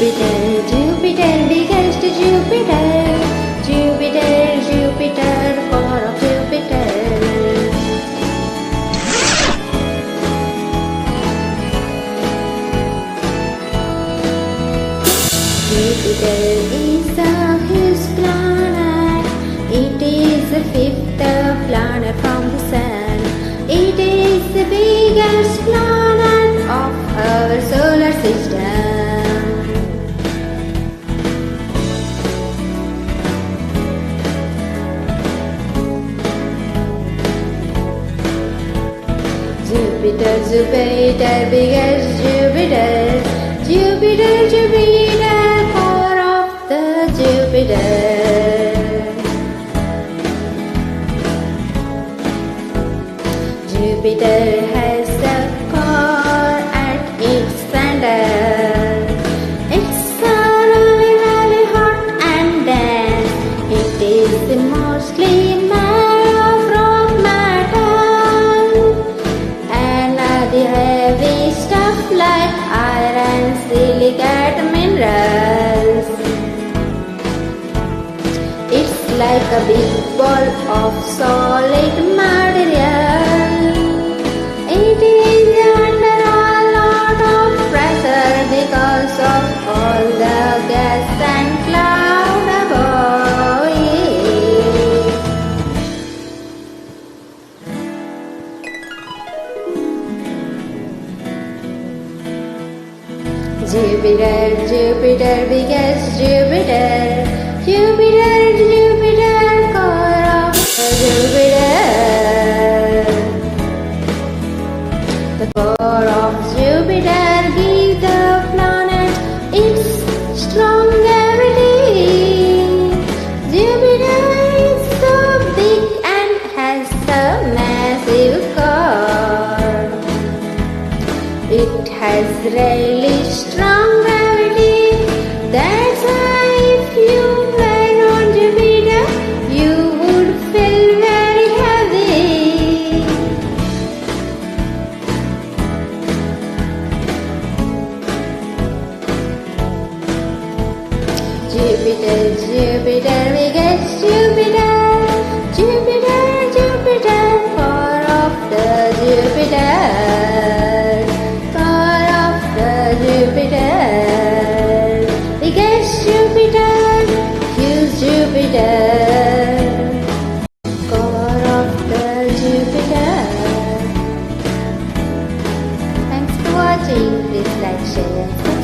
Jupiter, biggest Jupiter. Jupiter, Jupiter, core of Jupiter. Jupiter is a huge planet. It is the fifth planet from the Sun. It is the biggest planet of our solar system. Jupiter, Jupiter, biggest Jupiter. Jupiter, Jupiter, core of the Jupiter. Jupiter has a core at its center. It's really, really hot and dense. It is mostly made of rock metal and the heavy stuff like iron, silicate minerals. It's like a big ball of solid material. It is under a lot of pressure because of all the gas and cloud above it. Jupiter, Jupiter, biggest Jupiter. Jupiter, Jupiter, core of Jupiter. The core of Jupiter gives the planet its strong gravity. Jupiter is so big and has a massive core. It has really strong gravity. That's why if you were on Jupiter, you would feel very heavy. Jupiter, Jupiter, biggest Jupiter. Jupiter, Jupiter, core of the Jupiter. Core of the Jupiter. Biggest Jupiter, huge Jupiter. Core of the Jupiter. Thanks for watching. Please like, share and subscribe.